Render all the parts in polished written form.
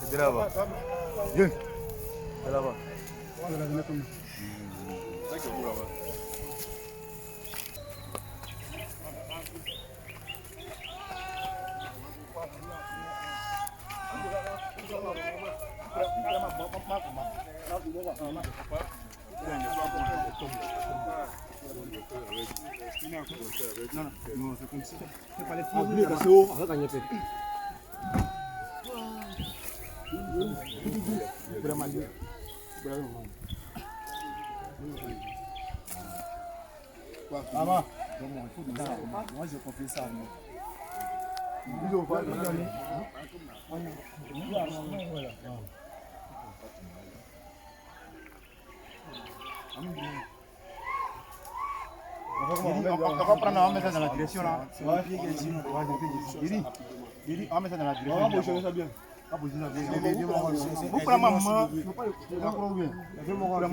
C'est de là-bas. Viens. C'est là-bas. Non, c'est comme ça. C'est pas les filles. C'est haut. On va gagner. Maman, moi j'ai compris ça. On va prendre un message dans la direction là. On va mettre ça dans la direction. Vous prenez ma maman,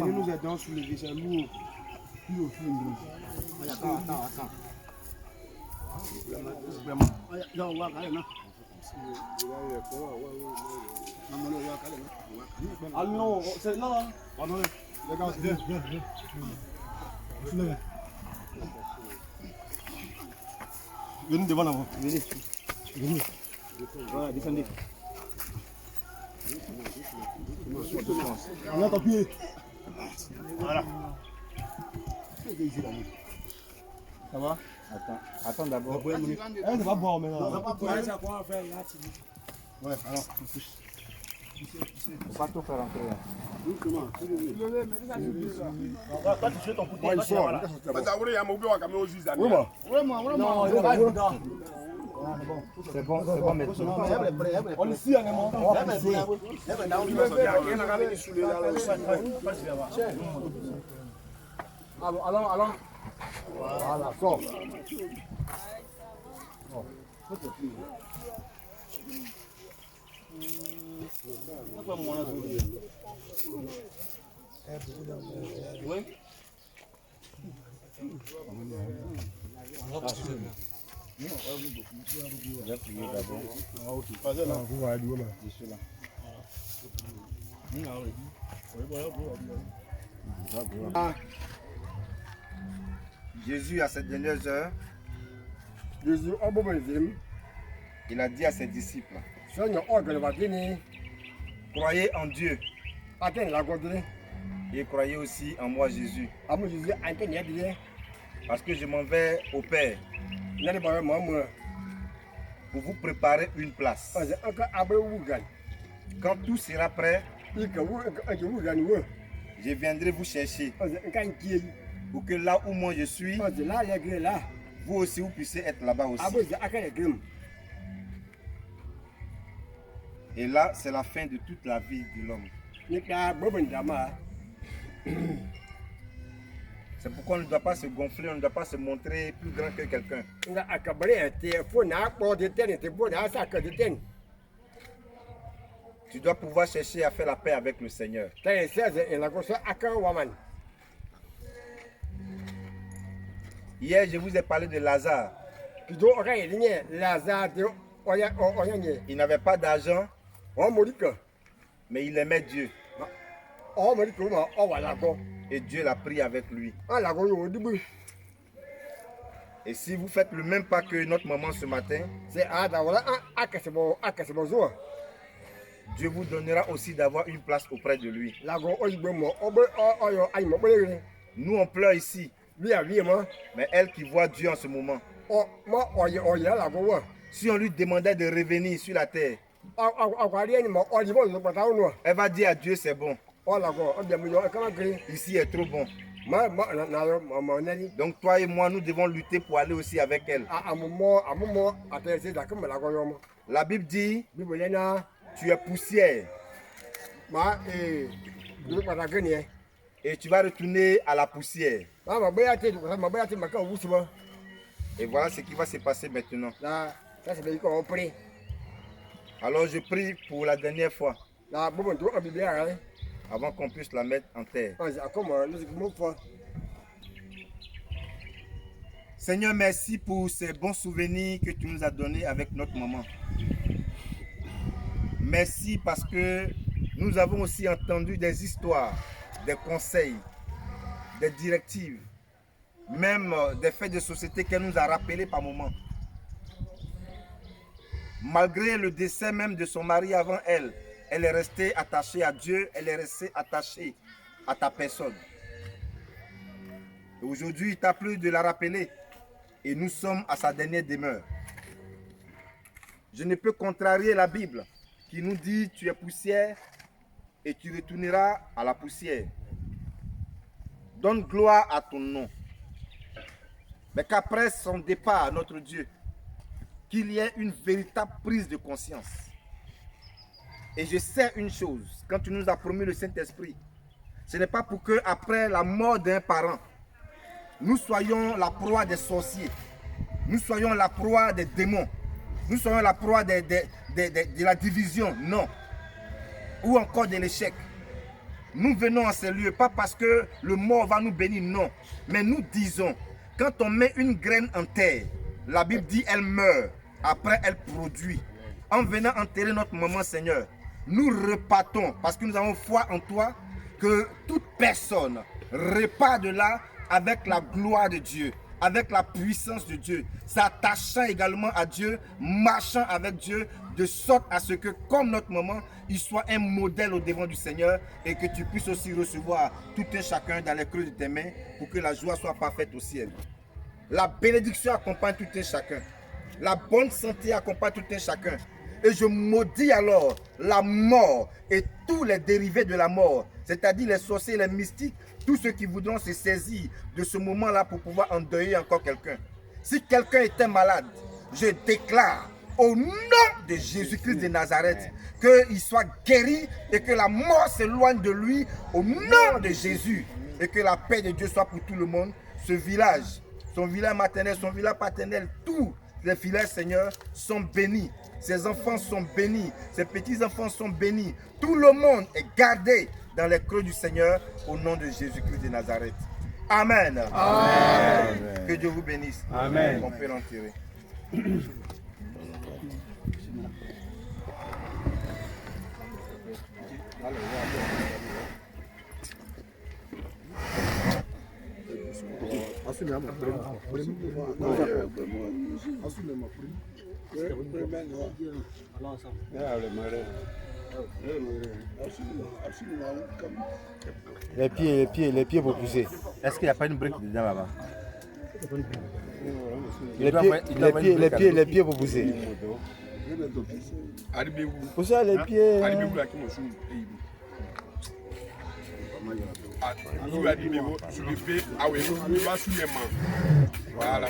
nous aidons sur les visages lourds. Attends. Ah non, c'est là. Les gars, viens. Venez devant là-bas. Venez. Voilà, descendez. On a ton pied. Voilà. Ça va? Attends d'abord. On va boire maintenant. Ouais, alors. Faut pas tout faire entrer. Toi, tu fais ton coup de poing. C'est bon maintenant. On est ici, on allons. Voilà, sors. Jésus, à cette dernière heure, il a dit à ses disciples, croyez en Dieu et croyez aussi en moi, Jésus. Parce que je m'en vais au Père pour vous préparer une place. Quand tout sera prêt, je viendrai vous chercher pour que là où moi je suis, vous aussi vous puissiez être là-bas aussi. Et là, c'est la fin de toute la vie de l'homme. C'est pourquoi on ne doit pas se gonfler, on ne doit pas se montrer plus grand que quelqu'un. Tu dois pouvoir chercher à faire la paix avec le Seigneur. Hier, je vous ai parlé de Lazare. Il n'avait pas d'argent, mais il aimait Dieu. Et Dieu l'a pris avec lui. Et si vous faites le même pas que notre maman ce matin, Dieu vous donnera aussi d'avoir une place auprès de lui. Nous on pleure ici, mais elle qui voit Dieu en ce moment, si on lui demandait de revenir sur la terre, elle va dire à Dieu c'est bon. Ici est trop bon. Donc toi et moi, nous devons lutter pour aller aussi avec elle. La Bible dit, tu es poussière. Et tu vas retourner à la poussière. Et voilà ce qui va se passer maintenant. Alors je prie pour la dernière fois, avant qu'on puisse la mettre en terre. Seigneur, merci pour ces bons souvenirs que tu nous as donnés avec notre maman. Merci parce que nous avons aussi entendu des histoires, des conseils, des directives, même des faits de société qu'elle nous a rappelés par moments. Malgré le décès même de son mari avant elle, elle est restée attachée à Dieu, elle est restée attachée à ta personne. Aujourd'hui, il t'a plu de la rappeler et nous sommes à sa dernière demeure. Je ne peux contrarier la Bible qui nous dit tu es poussière et tu retourneras à la poussière. Donne gloire à ton nom. Mais qu'après son départ, notre Dieu, qu'il y ait une véritable prise de conscience. Et je sais une chose, quand tu nous as promis le Saint-Esprit, ce n'est pas pour que après la mort d'un parent, nous soyons la proie des sorciers, nous soyons la proie des démons, nous soyons la proie de la division, non. Ou encore de l'échec. Nous venons à ces lieux, pas parce que le mort va nous bénir, non. Mais nous disons, quand on met une graine en terre, la Bible dit elle meurt, après elle produit. En venant enterrer notre maman, Seigneur, nous repartons, parce que nous avons foi en toi, que toute personne repart de là avec la gloire de Dieu, avec la puissance de Dieu, s'attachant également à Dieu, marchant avec Dieu, de sorte à ce que, comme notre maman, il soit un modèle au devant du Seigneur et que tu puisses aussi recevoir tout un chacun dans les creux de tes mains pour que la joie soit parfaite au ciel. La bénédiction accompagne tout un chacun. La bonne santé accompagne tout un chacun. Et je maudis alors la mort et tous les dérivés de la mort, c'est-à-dire les sorciers, les mystiques, tous ceux qui voudront se saisir de ce moment-là pour pouvoir endeuiller encore quelqu'un. Si quelqu'un était malade, je déclare au nom de Jésus-Christ de Nazareth qu'il soit guéri et que la mort s'éloigne de lui au nom de Jésus et que la paix de Dieu soit pour tout le monde. Ce village, son village maternel, son village paternel, tous les villages, Seigneur, sont bénis. Ses enfants sont bénis, ses petits-enfants sont bénis. Tout le monde est gardé dans les creux du Seigneur au nom de Jésus-Christ de Nazareth. Amen. Amen. Que Dieu vous bénisse. Amen. On peut l'enterrer. Les pieds pour pousser. Est-ce qu'il n'y a pas une brique dedans là-bas? Les pieds pour pousser. Pour ça, les pieds. Voilà.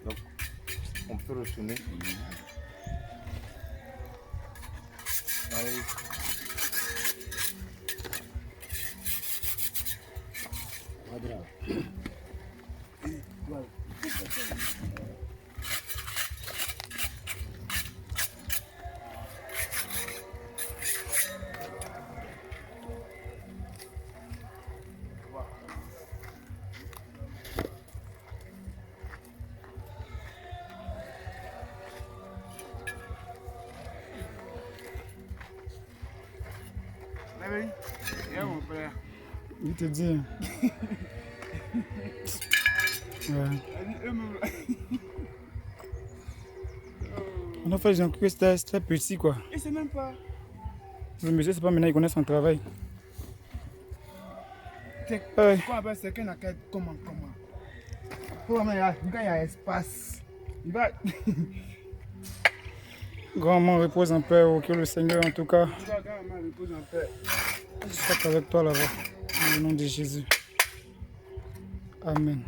Donc, on peut retourner. Allez. Il te dit. Ouais. En fait, j'ai cru que c'était petit quoi. Et c'est même pas. Le monsieur, c'est pas maintenant, il connaît son travail. Ouais. C'est qu'un accueil comment. Quand il y a espace, il va. Grand-maman repose en paix, oh, que le Seigneur en tout cas Grand-maman repose en paix. soit avec toi là-bas. Au nom de Jésus. Amen.